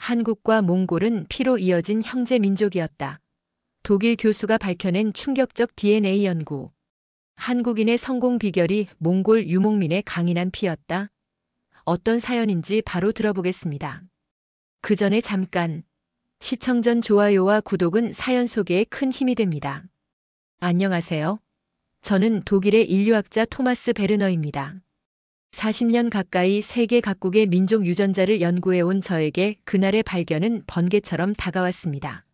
한국과 몽골은 피로 이어진 형제 민족이었다. 독일 교수가 밝혀낸 충격적 DNA 연구. 한국인의 성공 비결이 몽골 유목민의 강인한 피였다. 어떤 사연인지 바로 들어보겠습니다. 그 전에 잠깐. 시청 전 좋아요와 구독은 사연 소개에 큰 힘이 됩니다. 안녕하세요. 저는 독일의 인류학자 토마스 베르너입니다. 40년 가까이 세계 각국의 민족 유전자를 연구해온 저에게 그날의 발견은 번개처럼 다가왔습니다.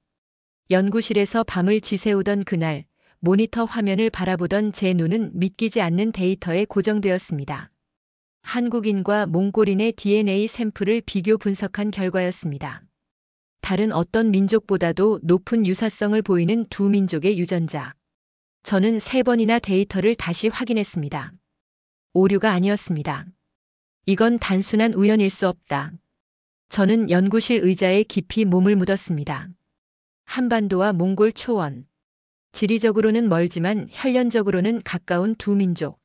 연구실에서 밤을 지새우던 그날, 모니터 화면을 바라보던 제 눈은 믿기지 않는 데이터에 고정되었습니다. 한국인과 몽골인의 DNA 샘플을 비교 분석한 결과였습니다. 다른 어떤 민족보다도 높은 유사성을 보이는 두 민족의 유전자. 저는 3번이나 데이터를 다시 확인했습니다. 오류가 아니었습니다. 이건 단순한 우연일 수 없다. 저는 연구실 의자에 깊이 몸을 묻었습니다. 한반도와 몽골 초원. 지리적으로는 멀지만 혈연적으로는 가까운 두 민족.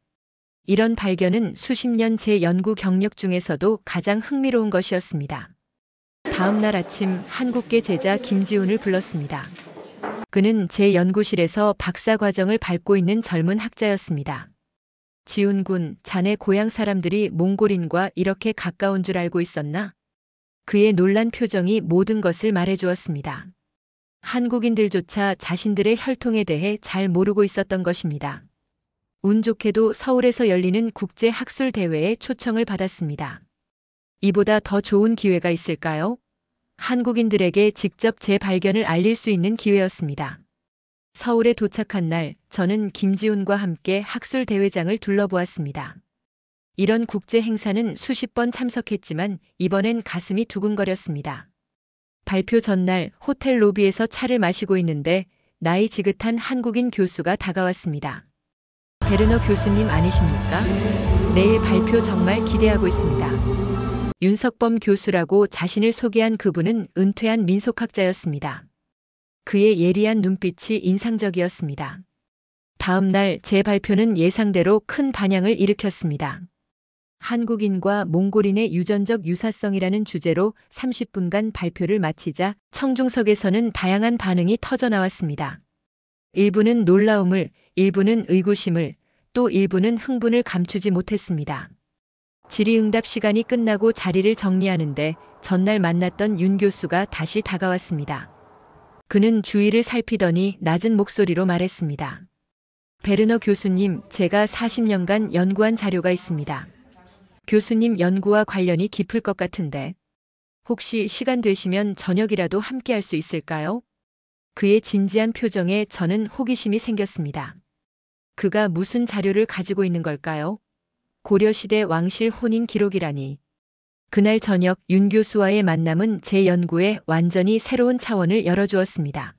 이런 발견은 수십 년 제 연구 경력 중에서도 가장 흥미로운 것이었습니다. 다음 날 아침 한국계 제자 김지훈을 불렀습니다. 그는 제 연구실에서 박사 과정을 밟고 있는 젊은 학자였습니다. 지훈 군, 자네 고향 사람들이 몽골인과 이렇게 가까운 줄 알고 있었나? 그의 놀란 표정이 모든 것을 말해주었습니다. 한국인들조차 자신들의 혈통에 대해 잘 모르고 있었던 것입니다. 운 좋게도 서울에서 열리는 국제학술대회에 초청을 받았습니다. 이보다 더 좋은 기회가 있을까요? 한국인들에게 직접 제 발견을 알릴 수 있는 기회였습니다. 서울에 도착한 날, 저는 김지훈과 함께 학술대회장을 둘러보았습니다. 이런 국제 행사는 수십 번 참석했지만 이번엔 가슴이 두근거렸습니다. 발표 전날 호텔 로비에서 차를 마시고 있는데 나이 지긋한 한국인 교수가 다가왔습니다. 베르너 교수님 아니십니까? 내일 발표 정말 기대하고 있습니다. 윤석범 교수라고 자신을 소개한 그분은 은퇴한 민속학자였습니다. 그의 예리한 눈빛이 인상적이었습니다. 다음 날 제 발표는 예상대로 큰 반향을 일으켰습니다. 한국인과 몽골인의 유전적 유사성이라는 주제로 30분간 발표를 마치자 청중석에서는 다양한 반응이 터져나왔습니다. 일부는 놀라움을, 일부는 의구심을, 또 일부는 흥분을 감추지 못했습니다. 질의응답 시간이 끝나고 자리를 정리하는데 전날 만났던 윤 교수가 다시 다가왔습니다. 그는 주위를 살피더니 낮은 목소리로 말했습니다. 베르너 교수님, 제가 40년간 연구한 자료가 있습니다. 교수님 연구와 관련이 깊을 것 같은데 혹시 시간 되시면 저녁이라도 함께 할 수 있을까요? 그의 진지한 표정에 저는 호기심이 생겼습니다. 그가 무슨 자료를 가지고 있는 걸까요? 고려시대 왕실 혼인 기록이라니. 그날 저녁 윤 교수와의 만남은 제 연구에 완전히 새로운 차원을 열어주었습니다.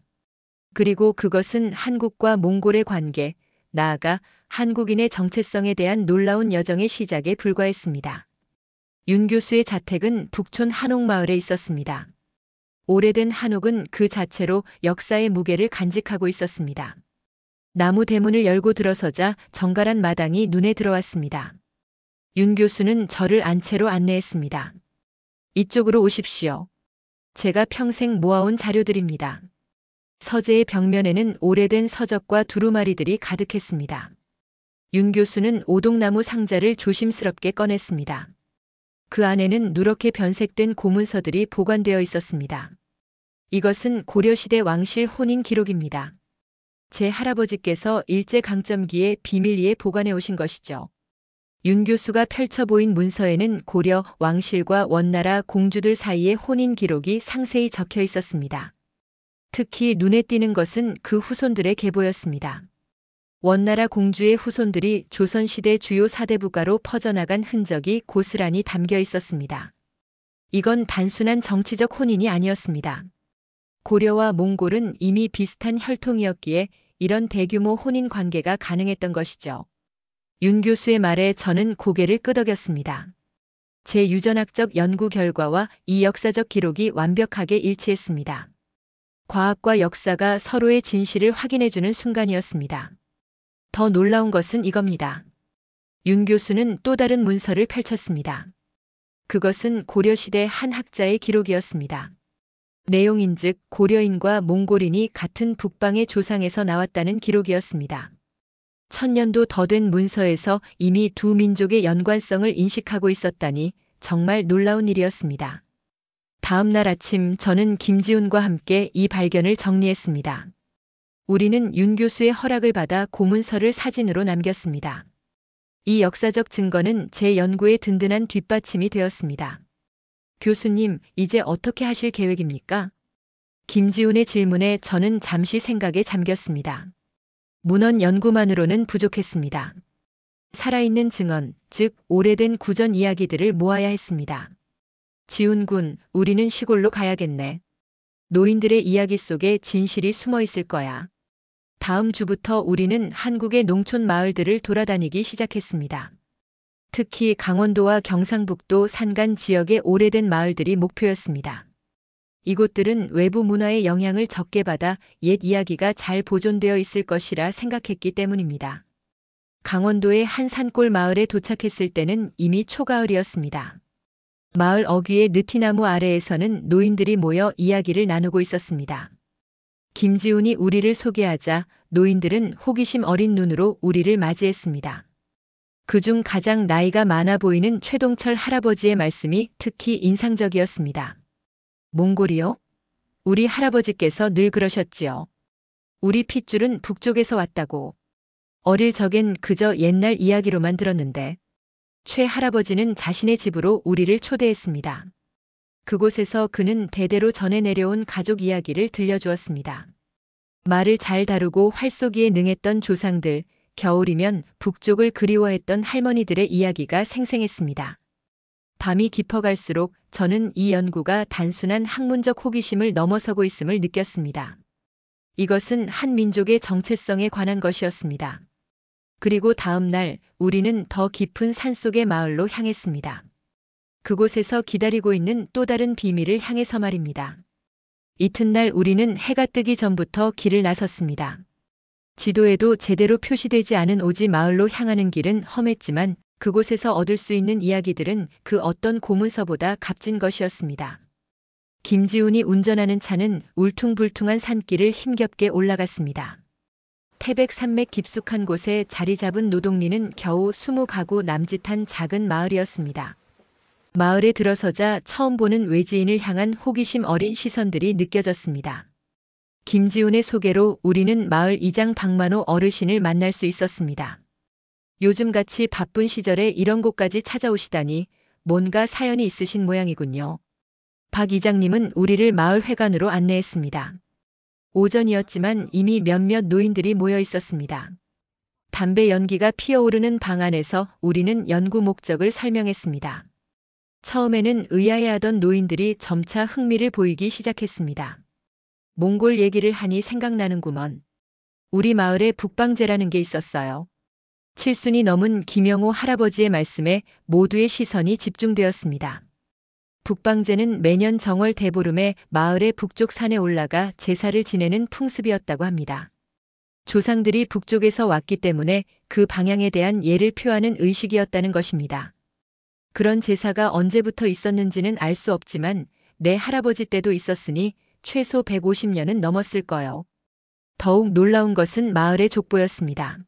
그리고 그것은 한국과 몽골의 관계, 나아가 한국인의 정체성에 대한 놀라운 여정의 시작에 불과했습니다. 윤 교수의 자택은 북촌 한옥마을에 있었습니다. 오래된 한옥은 그 자체로 역사의 무게를 간직하고 있었습니다. 나무 대문을 열고 들어서자 정갈한 마당이 눈에 들어왔습니다. 윤 교수는 저를 안채로 안내했습니다. 이쪽으로 오십시오. 제가 평생 모아온 자료들입니다. 서재의 벽면에는 오래된 서적과 두루마리들이 가득했습니다. 윤 교수는 오동나무 상자를 조심스럽게 꺼냈습니다. 그 안에는 누렇게 변색된 고문서들이 보관되어 있었습니다. 이것은 고려시대 왕실 혼인 기록입니다. 제 할아버지께서 일제강점기에 비밀리에 보관해 오신 것이죠. 윤 교수가 펼쳐 보인 문서에는 고려 왕실과 원나라 공주들 사이의 혼인 기록이 상세히 적혀 있었습니다. 특히 눈에 띄는 것은 그 후손들의 계보였습니다. 원나라 공주의 후손들이 조선시대 주요 사대부가로 퍼져나간 흔적이 고스란히 담겨 있었습니다. 이건 단순한 정치적 혼인이 아니었습니다. 고려와 몽골은 이미 비슷한 혈통이었기에 이런 대규모 혼인 관계가 가능했던 것이죠. 윤 교수의 말에 저는 고개를 끄덕였습니다. 제 유전학적 연구 결과와 이 역사적 기록이 완벽하게 일치했습니다. 과학과 역사가 서로의 진실을 확인해주는 순간이었습니다. 더 놀라운 것은 이겁니다. 윤 교수는 또 다른 문서를 펼쳤습니다. 그것은 고려시대 한 학자의 기록이었습니다. 내용인즉 고려인과 몽골인이 같은 북방의 조상에서 나왔다는 기록이었습니다. 1000년도 더 된 문서에서 이미 두 민족의 연관성을 인식하고 있었다니 정말 놀라운 일이었습니다. 다음 날 아침 저는 김지훈과 함께 이 발견을 정리했습니다. 우리는 윤 교수의 허락을 받아 고문서를 사진으로 남겼습니다. 이 역사적 증거는 제 연구에 든든한 뒷받침이 되었습니다. 교수님, 이제 어떻게 하실 계획입니까? 김지훈의 질문에 저는 잠시 생각에 잠겼습니다. 문헌 연구만으로는 부족했습니다. 살아있는 증언, 즉 오래된 구전 이야기들을 모아야 했습니다. 지훈 군, 우리는 시골로 가야겠네. 노인들의 이야기 속에 진실이 숨어 있을 거야. 다음 주부터 우리는 한국의 농촌 마을들을 돌아다니기 시작했습니다. 특히 강원도와 경상북도 산간 지역의 오래된 마을들이 목표였습니다. 이곳들은 외부 문화의 영향을 적게 받아 옛 이야기가 잘 보존되어 있을 것이라 생각했기 때문입니다. 강원도의 한 산골 마을에 도착했을 때는 이미 초가을이었습니다. 마을 어귀의 느티나무 아래에서는 노인들이 모여 이야기를 나누고 있었습니다. 김지훈이 우리를 소개하자 노인들은 호기심 어린 눈으로 우리를 맞이했습니다. 그중 가장 나이가 많아 보이는 최동철 할아버지의 말씀이 특히 인상적이었습니다. 몽골이요? 우리 할아버지께서 늘 그러셨지요. 우리 핏줄은 북쪽에서 왔다고. 어릴 적엔 그저 옛날 이야기로만 들었는데 최 할아버지는 자신의 집으로 우리를 초대했습니다. 그곳에서 그는 대대로 전해 내려온 가족 이야기를 들려주었습니다. 말을 잘 다루고 활쏘기에 능했던 조상들, 겨울이면 북쪽을 그리워했던 할머니들의 이야기가 생생했습니다. 밤이 깊어갈수록 저는 이 연구가 단순한 학문적 호기심을 넘어서고 있음을 느꼈습니다. 이것은 한 민족의 정체성에 관한 것이었습니다. 그리고 다음 날 우리는 더 깊은 산속의 마을로 향했습니다. 그곳에서 기다리고 있는 또 다른 비밀을 향해서 말입니다. 이튿날 우리는 해가 뜨기 전부터 길을 나섰습니다. 지도에도 제대로 표시되지 않은 오지 마을로 향하는 길은 험했지만 그곳에서 얻을 수 있는 이야기들은 그 어떤 고문서보다 값진 것이었습니다. 김지훈이 운전하는 차는 울퉁불퉁한 산길을 힘겹게 올라갔습니다. 태백 산맥 깊숙한 곳에 자리 잡은 노동리는 겨우 20가구 남짓한 작은 마을이었습니다. 마을에 들어서자 처음 보는 외지인을 향한 호기심 어린 시선들이 느껴졌습니다. 김지훈의 소개로 우리는 마을 이장 박만호 어르신을 만날 수 있었습니다. 요즘같이 바쁜 시절에 이런 곳까지 찾아오시다니 뭔가 사연이 있으신 모양이군요. 박 이장님은 우리를 마을 회관으로 안내했습니다. 오전이었지만 이미 몇몇 노인들이 모여 있었습니다. 담배 연기가 피어오르는 방 안에서 우리는 연구 목적을 설명했습니다. 처음에는 의아해하던 노인들이 점차 흥미를 보이기 시작했습니다. 몽골 얘기를 하니 생각나는구먼. 우리 마을에 북방제라는 게 있었어요. 칠순이 넘은 김영호 할아버지의 말씀에 모두의 시선이 집중되었습니다. 북방제는 매년 정월 대보름에 마을의 북쪽 산에 올라가 제사를 지내는 풍습이었다고 합니다. 조상들이 북쪽에서 왔기 때문에 그 방향에 대한 예를 표하는 의식이었다는 것입니다. 그런 제사가 언제부터 있었는지는 알 수 없지만 내 할아버지 때도 있었으니 최소 150년은 넘었을 거요. 더욱 놀라운 것은 마을의 족보였습니다.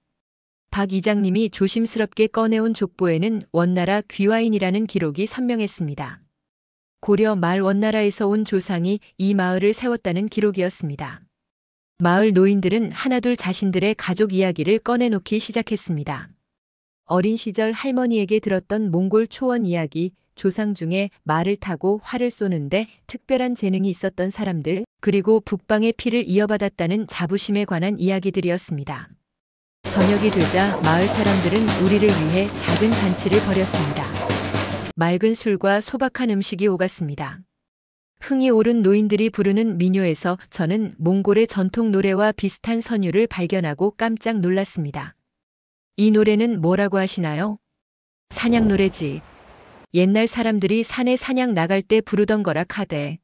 박 이장님이 조심스럽게 꺼내온 족보에는 원나라 귀화인이라는 기록이 선명했습니다. 고려 말 원나라에서 온 조상이 이 마을을 세웠다는 기록이었습니다. 마을 노인들은 하나둘 자신들의 가족 이야기를 꺼내놓기 시작했습니다. 어린 시절 할머니에게 들었던 몽골 초원 이야기, 조상 중에 말을 타고 활을 쏘는데 특별한 재능이 있었던 사람들, 그리고 북방의 피를 이어받았다는 자부심에 관한 이야기들이었습니다. 저녁이 되자 마을 사람들은 우리를 위해 작은 잔치를 벌였습니다. 맑은 술과 소박한 음식이 오갔습니다. 흥이 오른 노인들이 부르는 민요에서 저는 몽골의 전통 노래와 비슷한 선율을 발견하고 깜짝 놀랐습니다. 이 노래는 뭐라고 하시나요? 사냥 노래지. 옛날 사람들이 산에 사냥 나갈 때 부르던 거라 카대.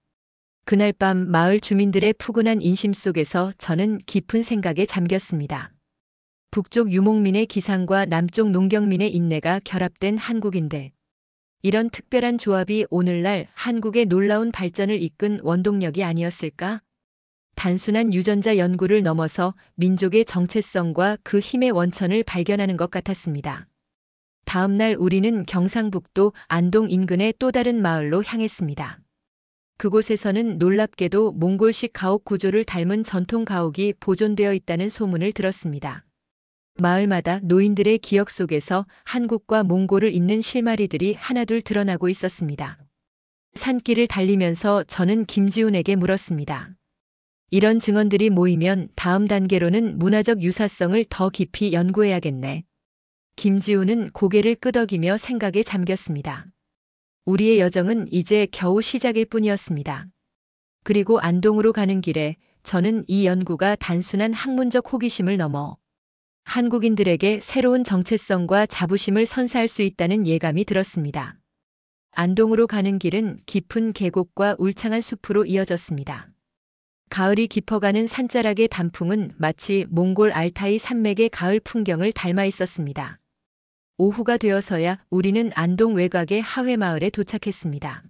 그날 밤 마을 주민들의 푸근한 인심 속에서 저는 깊은 생각에 잠겼습니다. 북쪽 유목민의 기상과 남쪽 농경민의 인내가 결합된 한국인들. 이런 특별한 조합이 오늘날 한국의 놀라운 발전을 이끈 원동력이 아니었을까? 단순한 유전자 연구를 넘어서 민족의 정체성과 그 힘의 원천을 발견하는 것 같았습니다. 다음 날 우리는 경상북도 안동 인근의 또 다른 마을로 향했습니다. 그곳에서는 놀랍게도 몽골식 가옥 구조를 닮은 전통 가옥이 보존되어 있다는 소문을 들었습니다. 마을마다 노인들의 기억 속에서 한국과 몽골을 잇는 실마리들이 하나둘 드러나고 있었습니다. 산길을 달리면서 저는 김지훈에게 물었습니다. 이런 증언들이 모이면 다음 단계로는 문화적 유사성을 더 깊이 연구해야겠네. 김지훈은 고개를 끄덕이며 생각에 잠겼습니다. 우리의 여정은 이제 겨우 시작일 뿐이었습니다. 그리고 안동으로 가는 길에 저는 이 연구가 단순한 학문적 호기심을 넘어 한국인들에게 새로운 정체성과 자부심을 선사할 수 있다는 예감이 들었습니다. 안동으로 가는 길은 깊은 계곡과 울창한 숲으로 이어졌습니다. 가을이 깊어가는 산자락의 단풍은 마치 몽골 알타이 산맥의 가을 풍경을 닮아 있었습니다. 오후가 되어서야 우리는 안동 외곽의 하회마을에 도착했습니다.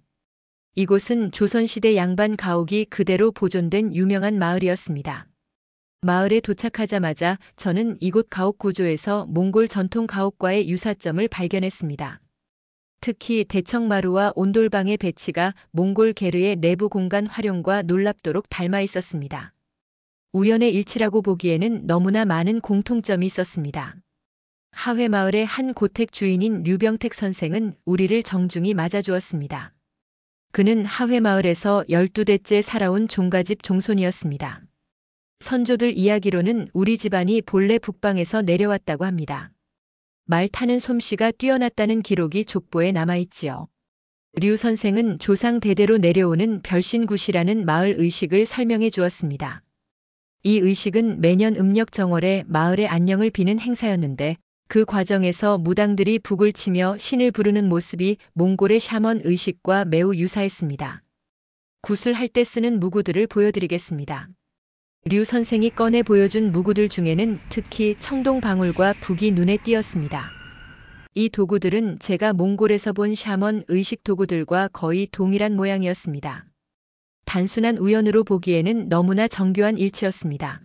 이곳은 조선시대 양반 가옥이 그대로 보존된 유명한 마을이었습니다. 마을에 도착하자마자 저는 이곳 가옥 구조에서 몽골 전통 가옥과의 유사점을 발견했습니다. 특히 대청마루와 온돌방의 배치가 몽골 게르의 내부 공간 활용과 놀랍도록 닮아 있었습니다. 우연의 일치라고 보기에는 너무나 많은 공통점이 있었습니다. 하회마을의 한 고택 주인인 류병택 선생은 우리를 정중히 맞아주었습니다. 그는 하회마을에서 12대째 살아온 종가집 종손이었습니다. 선조들 이야기로는 우리 집안이 본래 북방에서 내려왔다고 합니다. 말 타는 솜씨가 뛰어났다는 기록이 족보에 남아있지요. 류 선생은 조상 대대로 내려오는 별신굿이라는 마을 의식을 설명해 주었습니다. 이 의식은 매년 음력 정월에 마을의 안녕을 비는 행사였는데 그 과정에서 무당들이 북을 치며 신을 부르는 모습이 몽골의 샤먼 의식과 매우 유사했습니다. 굿을 할 때 쓰는 무구들을 보여드리겠습니다. 류 선생이 꺼내 보여준 무구들 중에는 특히 청동방울과 북이 눈에 띄었습니다. 이 도구들은 제가 몽골에서 본 샤먼 의식 도구들과 거의 동일한 모양이었습니다. 단순한 우연으로 보기에는 너무나 정교한 일치였습니다.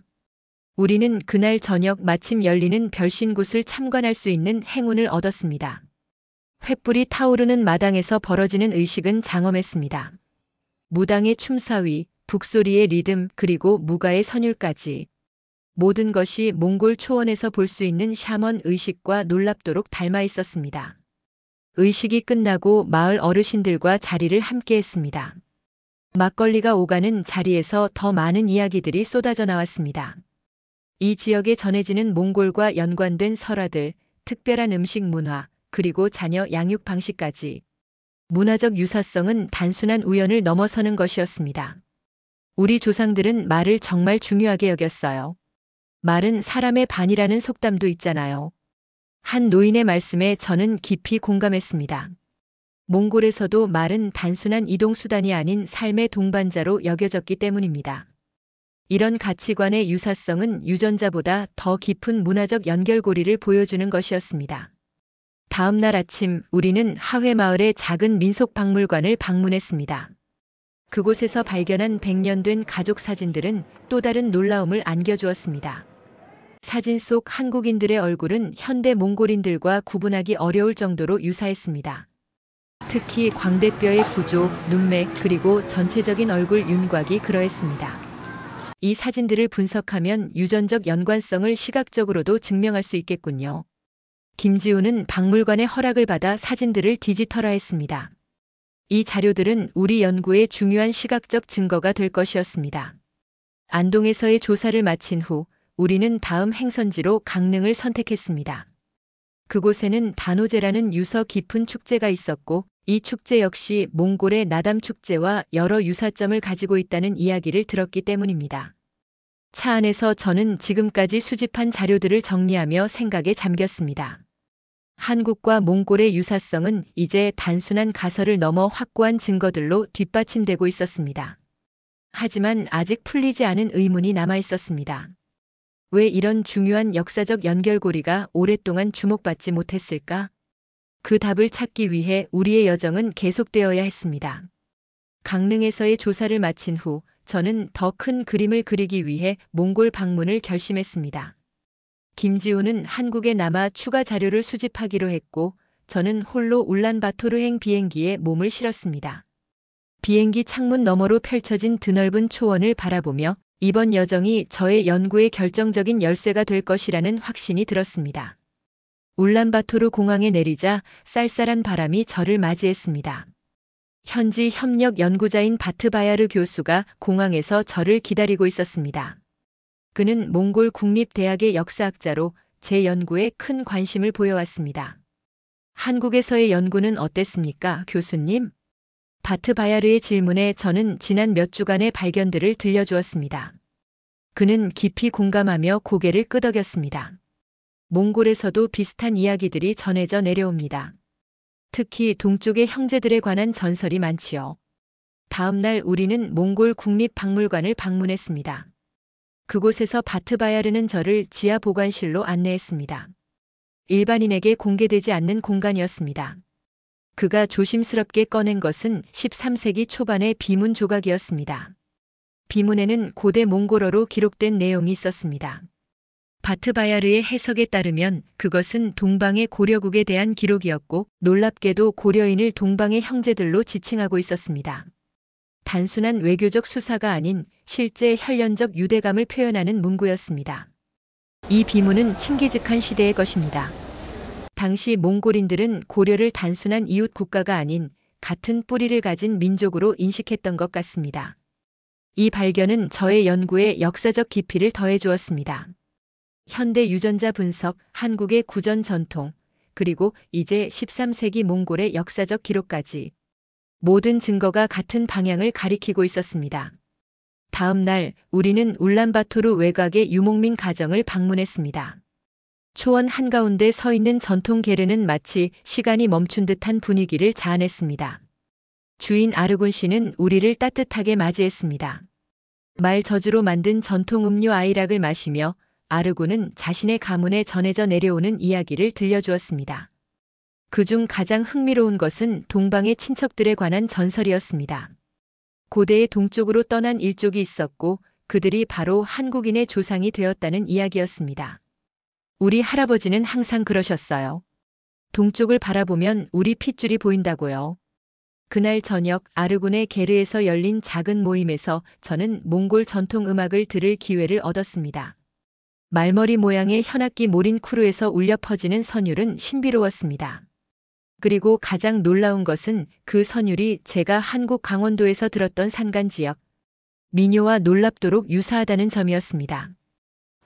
우리는 그날 저녁 마침 열리는 별신굿을 참관할 수 있는 행운을 얻었습니다. 횃불이 타오르는 마당에서 벌어지는 의식은 장엄했습니다. 무당의 춤사위, 북소리의 리듬, 그리고 무가의 선율까지 모든 것이 몽골 초원에서 볼 수 있는 샤먼 의식과 놀랍도록 닮아 있었습니다. 의식이 끝나고 마을 어르신들과 자리를 함께 했습니다. 막걸리가 오가는 자리에서 더 많은 이야기들이 쏟아져 나왔습니다. 이 지역에 전해지는 몽골과 연관된 설화들, 특별한 음식 문화, 그리고 자녀 양육 방식까지 문화적 유사성은 단순한 우연을 넘어서는 것이었습니다. 우리 조상들은 말을 정말 중요하게 여겼어요. 말은 사람의 반이라는 속담도 있잖아요. 한 노인의 말씀에 저는 깊이 공감했습니다. 몽골에서도 말은 단순한 이동수단이 아닌 삶의 동반자로 여겨졌기 때문입니다. 이런 가치관의 유사성은 유전자보다 더 깊은 문화적 연결고리를 보여주는 것이었습니다. 다음 날 아침 우리는 하회마을의 작은 민속박물관을 방문했습니다. 그곳에서 발견한 100년 된 가족 사진들은 또 다른 놀라움을 안겨주었습니다. 사진 속 한국인들의 얼굴은 현대 몽골인들과 구분하기 어려울 정도로 유사했습니다. 특히 광대뼈의 구조, 눈매, 그리고 전체적인 얼굴 윤곽이 그러했습니다. 이 사진들을 분석하면 유전적 연관성을 시각적으로도 증명할 수 있겠군요. 김지훈은 박물관의 허락을 받아 사진들을 디지털화했습니다. 이 자료들은 우리 연구의 중요한 시각적 증거가 될 것이었습니다. 안동에서의 조사를 마친 후 우리는 다음 행선지로 강릉을 선택했습니다. 그곳에는 단오제라는 유서 깊은 축제가 있었고 이 축제 역시 몽골의 나담 축제와 여러 유사점을 가지고 있다는 이야기를 들었기 때문입니다. 차 안에서 저는 지금까지 수집한 자료들을 정리하며 생각에 잠겼습니다. 한국과 몽골의 유사성은 이제 단순한 가설을 넘어 확고한 증거들로 뒷받침되고 있었습니다. 하지만 아직 풀리지 않은 의문이 남아 있었습니다. 왜 이런 중요한 역사적 연결고리가 오랫동안 주목받지 못했을까? 그 답을 찾기 위해 우리의 여정은 계속되어야 했습니다. 강릉에서의 조사를 마친 후 저는 더 큰 그림을 그리기 위해 몽골 방문을 결심했습니다. 김지우는 한국에 남아 추가 자료를 수집하기로 했고 저는 홀로 울란바토르행 비행기에 몸을 실었습니다. 비행기 창문 너머로 펼쳐진 드넓은 초원을 바라보며 이번 여정이 저의 연구의 결정적인 열쇠가 될 것이라는 확신이 들었습니다. 울란바토르 공항에 내리자 쌀쌀한 바람이 저를 맞이했습니다. 현지 협력 연구자인 바트바야르 교수가 공항에서 저를 기다리고 있었습니다. 그는 몽골 국립대학의 역사학자로 제 연구에 큰 관심을 보여왔습니다. 한국에서의 연구는 어땠습니까, 교수님? 바트바야르의 질문에 저는 지난 몇 주간의 발견들을 들려주었습니다. 그는 깊이 공감하며 고개를 끄덕였습니다. 몽골에서도 비슷한 이야기들이 전해져 내려옵니다. 특히 동쪽의 형제들에 관한 전설이 많지요. 다음 날 우리는 몽골 국립박물관을 방문했습니다. 그곳에서 바트바야르는 저를 지하 보관실로 안내했습니다. 일반인에게 공개되지 않는 공간이었습니다. 그가 조심스럽게 꺼낸 것은 13세기 초반의 비문 조각이었습니다. 비문에는 고대 몽골어로 기록된 내용이 있었습니다. 바트바야르의 해석에 따르면 그것은 동방의 고려국에 대한 기록이었고 놀랍게도 고려인을 동방의 형제들로 지칭하고 있었습니다. 단순한 외교적 수사가 아닌 실제 혈연적 유대감을 표현하는 문구였습니다. 이 비문은 칭기즈칸 시대의 것입니다. 당시 몽골인들은 고려를 단순한 이웃 국가가 아닌 같은 뿌리를 가진 민족으로 인식했던 것 같습니다. 이 발견은 저의 연구에 역사적 깊이를 더해 주었습니다. 현대 유전자 분석, 한국의 구전 전통, 그리고 이제 13세기 몽골의 역사적 기록까지 모든 증거가 같은 방향을 가리키고 있었습니다. 다음 날 우리는 울란바토르 외곽의 유목민 가정을 방문했습니다. 초원 한가운데 서 있는 전통 게르는 마치 시간이 멈춘 듯한 분위기를 자아냈습니다. 주인 아르군 씨는 우리를 따뜻하게 맞이했습니다. 말 저주로 만든 전통 음료 아이락을 마시며 아르군은 자신의 가문에 전해져 내려오는 이야기를 들려주었습니다. 그중 가장 흥미로운 것은 동방의 친척들에 관한 전설이었습니다. 고대의 동쪽으로 떠난 일족이 있었고 그들이 바로 한국인의 조상이 되었다는 이야기였습니다. 우리 할아버지는 항상 그러셨어요. 동쪽을 바라보면 우리 핏줄이 보인다고요. 그날 저녁 아르군의 게르에서 열린 작은 모임에서 저는 몽골 전통 음악을 들을 기회를 얻었습니다. 말머리 모양의 현악기 모린 쿠루에서 울려 퍼지는 선율은 신비로웠습니다. 그리고 가장 놀라운 것은 그 선율이 제가 한국 강원도에서 들었던 산간 지역 민요와 놀랍도록 유사하다는 점이었습니다.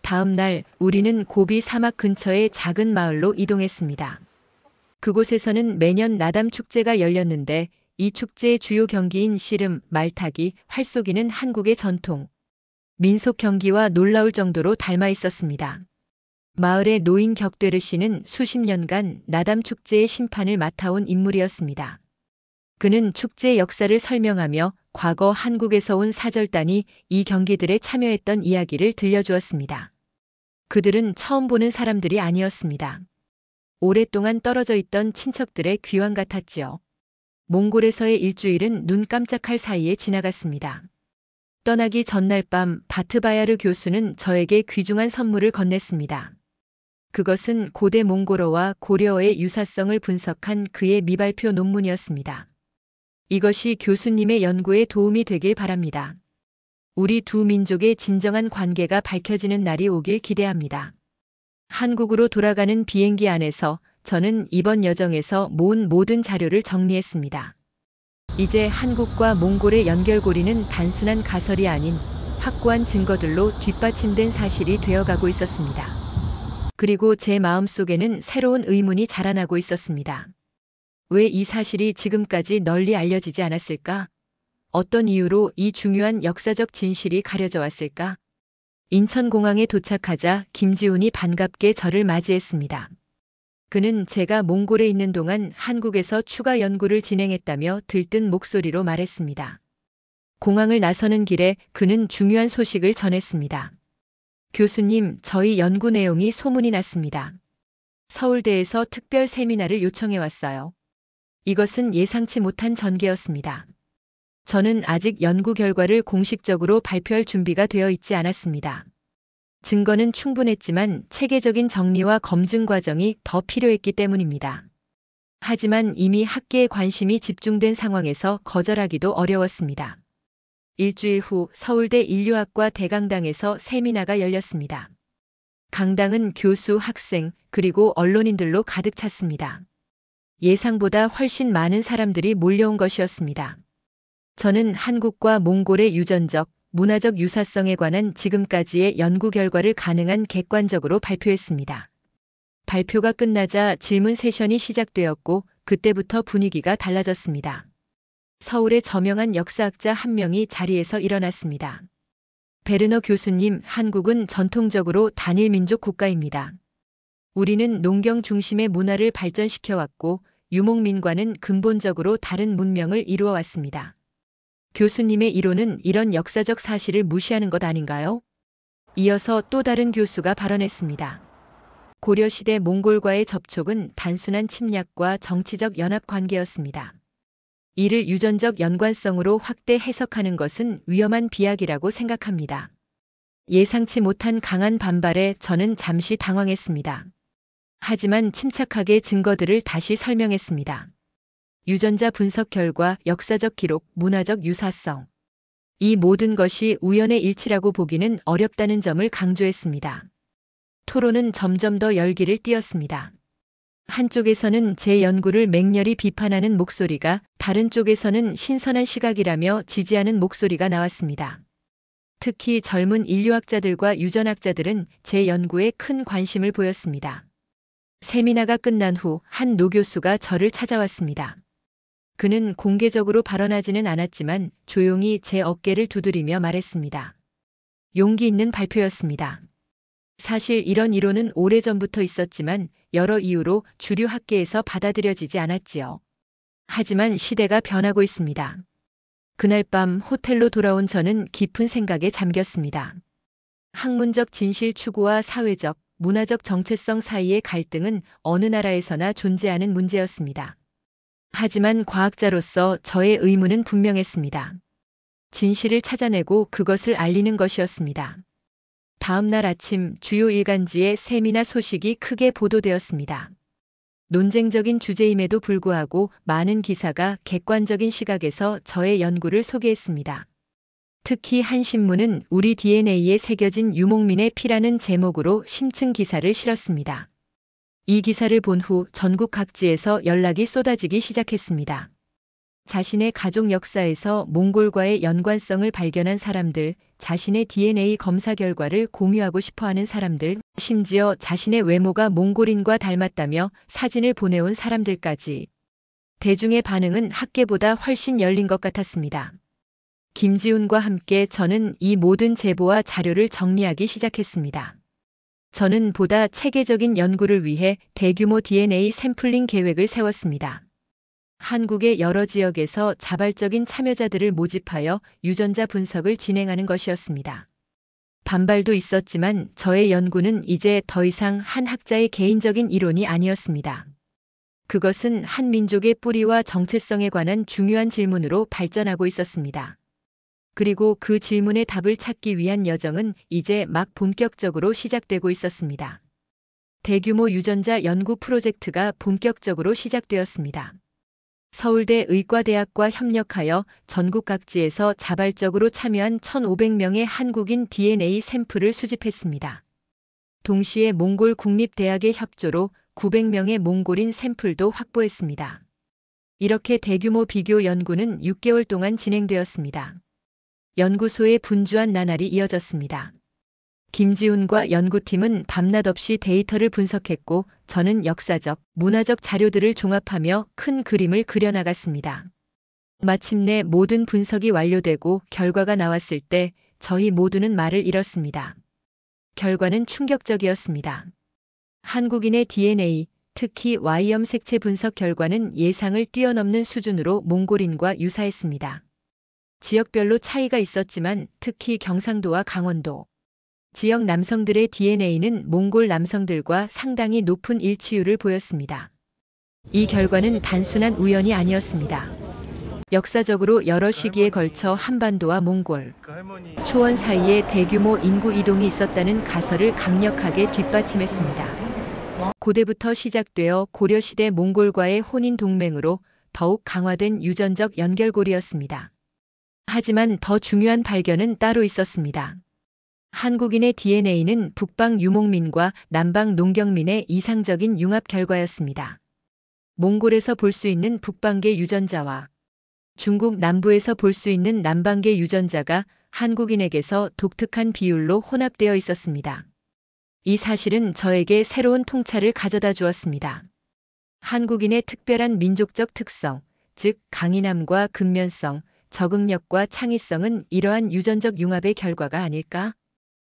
다음 날 우리는 고비 사막 근처의 작은 마을로 이동했습니다. 그곳에서는 매년 나담 축제가 열렸는데 이 축제의 주요 경기인 씨름, 말타기, 활쏘기는 한국의 전통 민속 경기와 놀라울 정도로 닮아 있었습니다. 마을의 노인 격되르 씨는 수십 년간 나담 축제의 심판을 맡아온 인물이었습니다. 그는 축제의 역사를 설명하며 과거 한국에서 온 사절단이 이 경기들에 참여했던 이야기를 들려주었습니다. 그들은 처음 보는 사람들이 아니었습니다. 오랫동안 떨어져 있던 친척들의 귀환 같았지요. 몽골에서의 일주일은 눈 깜짝할 사이에 지나갔습니다. 떠나기 전날 밤 바트바야르 교수는 저에게 귀중한 선물을 건넸습니다. 그것은 고대 몽골어와 고려어의 유사성을 분석한 그의 미발표 논문이었습니다. 이것이 교수님의 연구에 도움이 되길 바랍니다. 우리 두 민족의 진정한 관계가 밝혀지는 날이 오길 기대합니다. 한국으로 돌아가는 비행기 안에서 저는 이번 여정에서 모은 모든 자료를 정리했습니다. 이제 한국과 몽골의 연결고리는 단순한 가설이 아닌 확고한 증거들로 뒷받침된 사실이 되어가고 있었습니다. 그리고 제 마음속에는 새로운 의문이 자라나고 있었습니다. 왜 이 사실이 지금까지 널리 알려지지 않았을까? 어떤 이유로 이 중요한 역사적 진실이 가려져 왔을까? 인천공항에 도착하자 김지훈이 반갑게 저를 맞이했습니다. 그는 제가 몽골에 있는 동안 한국에서 추가 연구를 진행했다며 들뜬 목소리로 말했습니다. 공항을 나서는 길에 그는 중요한 소식을 전했습니다. 교수님, 저희 연구 내용이 소문이 났습니다. 서울대에서 특별 세미나를 요청해 왔어요. 이것은 예상치 못한 전개였습니다. 저는 아직 연구 결과를 공식적으로 발표할 준비가 되어 있지 않았습니다. 증거는 충분했지만 체계적인 정리와 검증 과정이 더 필요했기 때문입니다. 하지만 이미 학계의 관심이 집중된 상황에서 거절하기도 어려웠습니다. 일주일 후 서울대 인류학과 대강당에서 세미나가 열렸습니다. 강당은 교수, 학생, 그리고 언론인들로 가득 찼습니다. 예상보다 훨씬 많은 사람들이 몰려온 것이었습니다. 저는 한국과 몽골의 유전적, 문화적 유사성에 관한 지금까지의 연구 결과를 가능한 객관적으로 발표했습니다. 발표가 끝나자 질문 세션이 시작되었고 그때부터 분위기가 달라졌습니다. 서울의 저명한 역사학자 한 명이 자리에서 일어났습니다. 베르너 교수님, 한국은 전통적으로 단일 민족 국가입니다. 우리는 농경 중심의 문화를 발전시켜왔고 유목민과는 근본적으로 다른 문명을 이루어왔습니다. 교수님의 이론은 이런 역사적 사실을 무시하는 것 아닌가요? 이어서 또 다른 교수가 발언했습니다. 고려시대 몽골과의 접촉은 단순한 침략과 정치적 연합 관계였습니다. 이를 유전적 연관성으로 확대 해석하는 것은 위험한 비약이라고 생각합니다. 예상치 못한 강한 반발에 저는 잠시 당황했습니다. 하지만 침착하게 증거들을 다시 설명했습니다. 유전자 분석 결과, 역사적 기록, 문화적 유사성. 이 모든 것이 우연의 일치라고 보기는 어렵다는 점을 강조했습니다. 토론은 점점 더 열기를 띠었습니다. 한쪽에서는 제 연구를 맹렬히 비판하는 목소리가, 다른 쪽에서는 신선한 시각이라며 지지하는 목소리가 나왔습니다. 특히 젊은 인류학자들과 유전학자들은 제 연구에 큰 관심을 보였습니다. 세미나가 끝난 후 한 노교수가 저를 찾아왔습니다. 그는 공개적으로 발언하지는 않았지만 조용히 제 어깨를 두드리며 말했습니다. 용기 있는 발표였습니다. 사실 이런 이론은 오래전부터 있었지만 여러 이유로 주류 학계에서 받아들여지지 않았지요. 하지만 시대가 변하고 있습니다. 그날 밤 호텔로 돌아온 저는 깊은 생각에 잠겼습니다. 학문적 진실 추구와 사회적, 문화적 정체성 사이의 갈등은 어느 나라에서나 존재하는 문제였습니다. 하지만 과학자로서 저의 의무는 분명했습니다. 진실을 찾아내고 그것을 알리는 것이었습니다. 다음 날 아침 주요 일간지에 세미나 소식이 크게 보도되었습니다. 논쟁적인 주제임에도 불구하고 많은 기사가 객관적인 시각에서 저의 연구를 소개했습니다. 특히 한 신문은 우리 DNA에 새겨진 유목민의 피라는 제목으로 심층 기사를 실었습니다. 이 기사를 본 후 전국 각지에서 연락이 쏟아지기 시작했습니다. 자신의 가족 역사에서 몽골과의 연관성을 발견한 사람들, 자신의 DNA 검사 결과를 공유하고 싶어하는 사람들, 심지어 자신의 외모가 몽골인과 닮았다며 사진을 보내온 사람들까지. 대중의 반응은 학계보다 훨씬 열린 것 같았습니다. 김지훈과 함께 저는 이 모든 제보와 자료를 정리하기 시작했습니다. 저는 보다 체계적인 연구를 위해 대규모 DNA 샘플링 계획을 세웠습니다. 한국의 여러 지역에서 자발적인 참여자들을 모집하여 유전자 분석을 진행하는 것이었습니다. 반발도 있었지만 저의 연구는 이제 더 이상 한 학자의 개인적인 이론이 아니었습니다. 그것은 한 민족의 뿌리와 정체성에 관한 중요한 질문으로 발전하고 있었습니다. 그리고 그 질문의 답을 찾기 위한 여정은 이제 막 본격적으로 시작되고 있었습니다. 대규모 유전자 연구 프로젝트가 본격적으로 시작되었습니다. 서울대 의과대학과 협력하여 전국 각지에서 자발적으로 참여한 1,500명의 한국인 DNA 샘플을 수집했습니다. 동시에 몽골 국립대학의 협조로 900명의 몽골인 샘플도 확보했습니다. 이렇게 대규모 비교 연구는 6개월 동안 진행되었습니다. 연구소의 분주한 나날이 이어졌습니다. 김지훈과 연구팀은 밤낮 없이 데이터를 분석했고 저는 역사적, 문화적 자료들을 종합하며 큰 그림을 그려나갔습니다. 마침내 모든 분석이 완료되고 결과가 나왔을 때 저희 모두는 말을 잃었습니다. 결과는 충격적이었습니다. 한국인의 DNA, 특히 Y염 색채 분석 결과는 예상을 뛰어넘는 수준으로 몽골인과 유사했습니다. 지역별로 차이가 있었지만 특히 경상도와 강원도, 지역 남성들의 DNA는 몽골 남성들과 상당히 높은 일치율을 보였습니다. 이 결과는 단순한 우연이 아니었습니다. 역사적으로 여러 시기에 걸쳐 한반도와 몽골, 초원 사이에 대규모 인구 이동이 있었다는 가설을 강력하게 뒷받침했습니다. 고대부터 시작되어 고려시대 몽골과의 혼인 동맹으로 더욱 강화된 유전적 연결고리였습니다. 하지만 더 중요한 발견은 따로 있었습니다. 한국인의 DNA는 북방 유목민과 남방 농경민의 이상적인 융합 결과였습니다. 몽골에서 볼 수 있는 북방계 유전자와 중국 남부에서 볼 수 있는 남방계 유전자가 한국인에게서 독특한 비율로 혼합되어 있었습니다. 이 사실은 저에게 새로운 통찰을 가져다 주었습니다. 한국인의 특별한 민족적 특성, 즉 강인함과 근면성, 적응력과 창의성은 이러한 유전적 융합의 결과가 아닐까?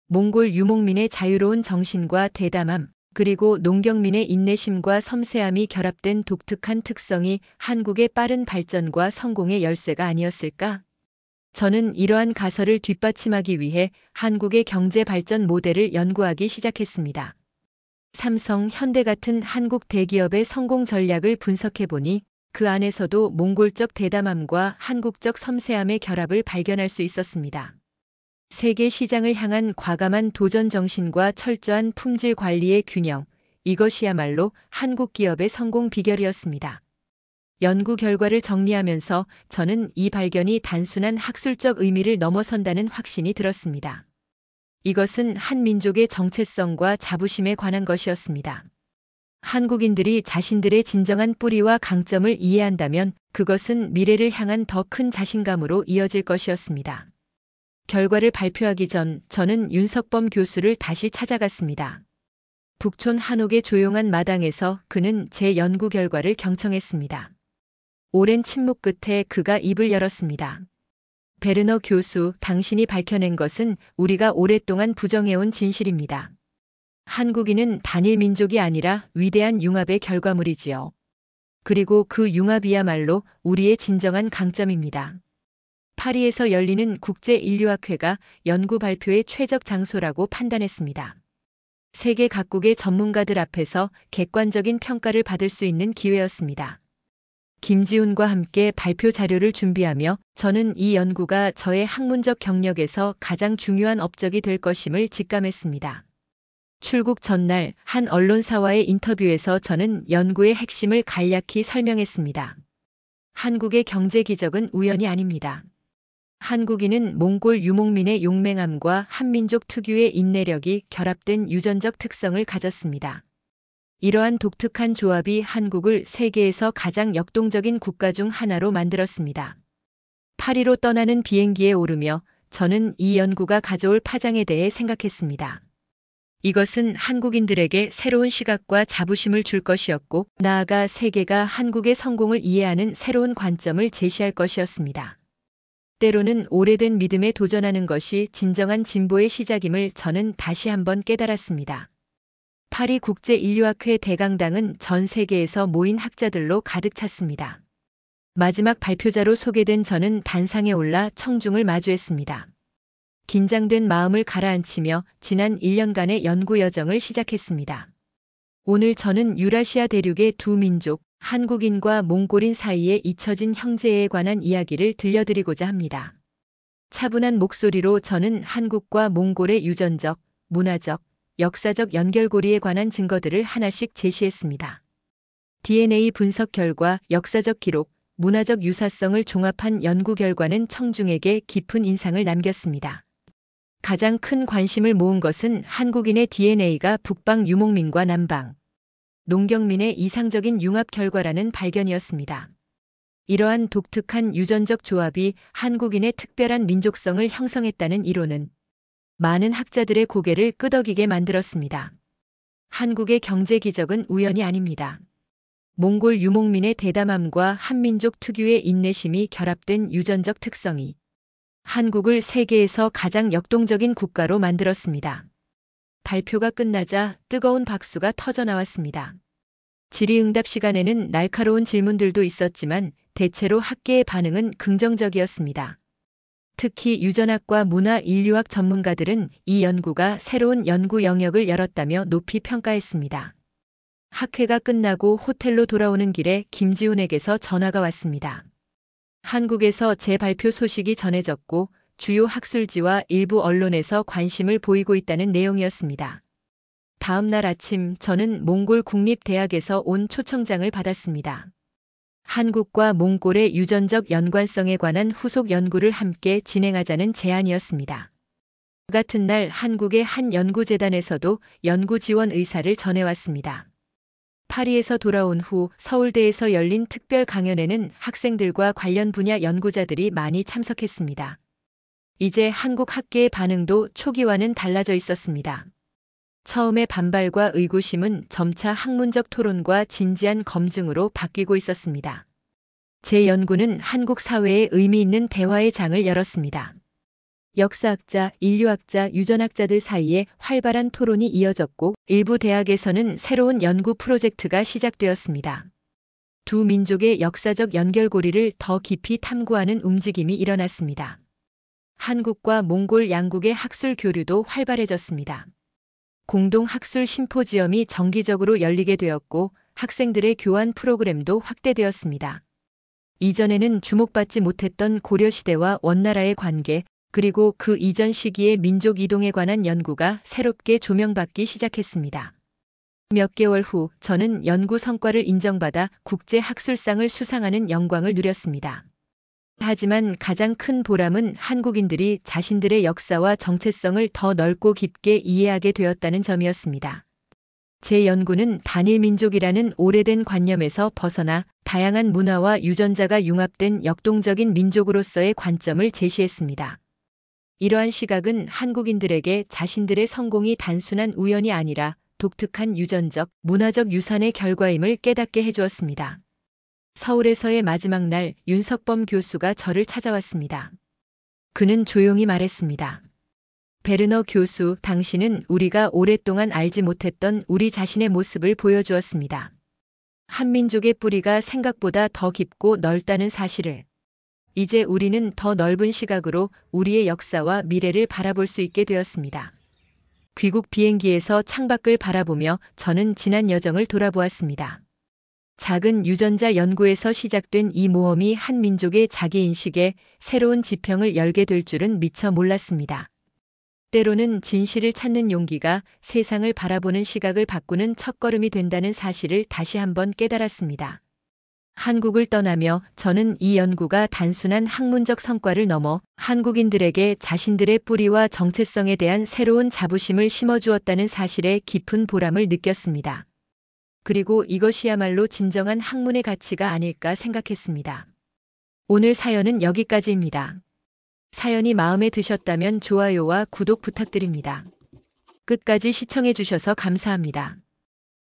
몽골 유목민의 자유로운 정신과 대담함, 그리고 농경민의 인내심과 섬세함이 결합된 독특한 특성이 한국의 빠른 발전과 성공의 열쇠가 아니었을까? 저는 이러한 가설을 뒷받침하기 위해 한국의 경제 발전 모델을 연구하기 시작했습니다. 삼성, 현대 같은 한국 대기업의 성공 전략을 분석해보니 그 안에서도 몽골적 대담함과 한국적 섬세함의 결합을 발견할 수 있었습니다. 세계 시장을 향한 과감한 도전 정신과 철저한 품질 관리의 균형, 이것이야말로 한국 기업의 성공 비결이었습니다. 연구 결과를 정리하면서 저는 이 발견이 단순한 학술적 의미를 넘어선다는 확신이 들었습니다. 이것은 한 민족의 정체성과 자부심에 관한 것이었습니다. 한국인들이 자신들의 진정한 뿌리와 강점을 이해한다면 그것은 미래를 향한 더 큰 자신감으로 이어질 것이었습니다. 결과를 발표하기 전 저는 윤석범 교수를 다시 찾아갔습니다. 북촌 한옥의 조용한 마당에서 그는 제 연구 결과를 경청했습니다. 오랜 침묵 끝에 그가 입을 열었습니다. 베르너 교수, 당신이 밝혀낸 것은 우리가 오랫동안 부정해온 진실입니다. 한국인은 단일 민족이 아니라 위대한 융합의 결과물이지요. 그리고 그 융합이야말로 우리의 진정한 강점입니다. 파리에서 열리는 국제인류학회가 연구 발표의 최적 장소라고 판단했습니다. 세계 각국의 전문가들 앞에서 객관적인 평가를 받을 수 있는 기회였습니다. 김지훈과 함께 발표 자료를 준비하며 저는 이 연구가 저의 학문적 경력에서 가장 중요한 업적이 될 것임을 직감했습니다. 출국 전날 한 언론사와의 인터뷰에서 저는 연구의 핵심을 간략히 설명했습니다. 한국의 경제 기적은 우연이 아닙니다. 한국인은 몽골 유목민의 용맹함과 한민족 특유의 인내력이 결합된 유전적 특성을 가졌습니다. 이러한 독특한 조합이 한국을 세계에서 가장 역동적인 국가 중 하나로 만들었습니다. 파리로 떠나는 비행기에 오르며 저는 이 연구가 가져올 파장에 대해 생각했습니다. 이것은 한국인들에게 새로운 시각과 자부심을 줄 것이었고, 나아가 세계가 한국의 성공을 이해하는 새로운 관점을 제시할 것이었습니다. 때로는 오래된 믿음에 도전하는 것이 진정한 진보의 시작임을 저는 다시 한번 깨달았습니다. 파리 국제인류학회 대강당은 전 세계에서 모인 학자들로 가득 찼습니다. 마지막 발표자로 소개된 저는 단상에 올라 청중을 마주했습니다. 긴장된 마음을 가라앉히며 지난 1년간의 연구 여정을 시작했습니다. 오늘 저는 유라시아 대륙의 두 민족, 한국인과 몽골인 사이에 잊혀진 형제에 관한 이야기를 들려드리고자 합니다. 차분한 목소리로 저는 한국과 몽골의 유전적, 문화적, 역사적 연결고리에 관한 증거들을 하나씩 제시했습니다. DNA 분석 결과, 역사적 기록, 문화적 유사성을 종합한 연구 결과는 청중에게 깊은 인상을 남겼습니다. 가장 큰 관심을 모은 것은 한국인의 DNA가 북방 유목민과 남방 농경민의 이상적인 융합 결과라는 발견이었습니다. 이러한 독특한 유전적 조합이 한국인의 특별한 민족성을 형성했다는 이론은 많은 학자들의 고개를 끄덕이게 만들었습니다. 한국의 경제 기적은 우연이 아닙니다. 몽골 유목민의 대담함과 한민족 특유의 인내심이 결합된 유전적 특성이 한국을 세계에서 가장 역동적인 국가로 만들었습니다. 발표가 끝나자 뜨거운 박수가 터져 나왔습니다. 질의응답 시간에는 날카로운 질문들도 있었지만 대체로 학계의 반응은 긍정적이었습니다. 특히 유전학과 문화 인류학 전문가들은 이 연구가 새로운 연구 영역을 열었다며 높이 평가했습니다. 학회가 끝나고 호텔로 돌아오는 길에 김지훈에게서 전화가 왔습니다. 한국에서 재발표 소식이 전해졌고 주요 학술지와 일부 언론에서 관심을 보이고 있다는 내용이었습니다. 다음 날 아침 저는 몽골 국립대학에서 온 초청장을 받았습니다. 한국과 몽골의 유전적 연관성에 관한 후속 연구를 함께 진행하자는 제안이었습니다. 같은 날 한국의 한 연구재단에서도 연구 지원 의사를 전해왔습니다. 파리에서 돌아온 후 서울대에서 열린 특별 강연에는 학생들과 관련 분야 연구자들이 많이 참석했습니다. 이제 한국 학계의 반응도 초기와는 달라져 있었습니다. 처음에 반발과 의구심은 점차 학문적 토론과 진지한 검증으로 바뀌고 있었습니다. 제 연구는 한국 사회에 의미 있는 대화의 장을 열었습니다. 역사학자, 인류학자, 유전학자들 사이에 활발한 토론이 이어졌고 일부 대학에서는 새로운 연구 프로젝트가 시작되었습니다. 두 민족의 역사적 연결고리를 더 깊이 탐구하는 움직임이 일어났습니다. 한국과 몽골 양국의 학술 교류도 활발해졌습니다. 공동 학술 심포지엄이 정기적으로 열리게 되었고 학생들의 교환 프로그램도 확대되었습니다. 이전에는 주목받지 못했던 고려시대와 원나라의 관계, 그리고 그 이전 시기의 민족 이동에 관한 연구가 새롭게 조명받기 시작했습니다. 몇 개월 후 저는 연구 성과를 인정받아 국제학술상을 수상하는 영광을 누렸습니다. 하지만 가장 큰 보람은 한국인들이 자신들의 역사와 정체성을 더 넓고 깊게 이해하게 되었다는 점이었습니다. 제 연구는 단일 민족이라는 오래된 관념에서 벗어나 다양한 문화와 유전자가 융합된 역동적인 민족으로서의 관점을 제시했습니다. 이러한 시각은 한국인들에게 자신들의 성공이 단순한 우연이 아니라 독특한 유전적, 문화적 유산의 결과임을 깨닫게 해주었습니다. 서울에서의 마지막 날 윤석범 교수가 저를 찾아왔습니다. 그는 조용히 말했습니다. 베르너 교수, 당신은 우리가 오랫동안 알지 못했던 우리 자신의 모습을 보여주었습니다. 한민족의 뿌리가 생각보다 더 깊고 넓다는 사실을. 이제 우리는 더 넓은 시각으로 우리의 역사와 미래를 바라볼 수 있게 되었습니다. 귀국 비행기에서 창밖을 바라보며 저는 지난 여정을 돌아보았습니다. 작은 유전자 연구에서 시작된 이 모험이 한 민족의 자기인식에 새로운 지평을 열게 될 줄은 미처 몰랐습니다. 때로는 진실을 찾는 용기가 세상을 바라보는 시각을 바꾸는 첫걸음이 된다는 사실을 다시 한번 깨달았습니다. 한국을 떠나며 저는 이 연구가 단순한 학문적 성과를 넘어 한국인들에게 자신들의 뿌리와 정체성에 대한 새로운 자부심을 심어주었다는 사실에 깊은 보람을 느꼈습니다. 그리고 이것이야말로 진정한 학문의 가치가 아닐까 생각했습니다. 오늘 사연은 여기까지입니다. 사연이 마음에 드셨다면 좋아요와 구독 부탁드립니다. 끝까지 시청해 주셔서 감사합니다.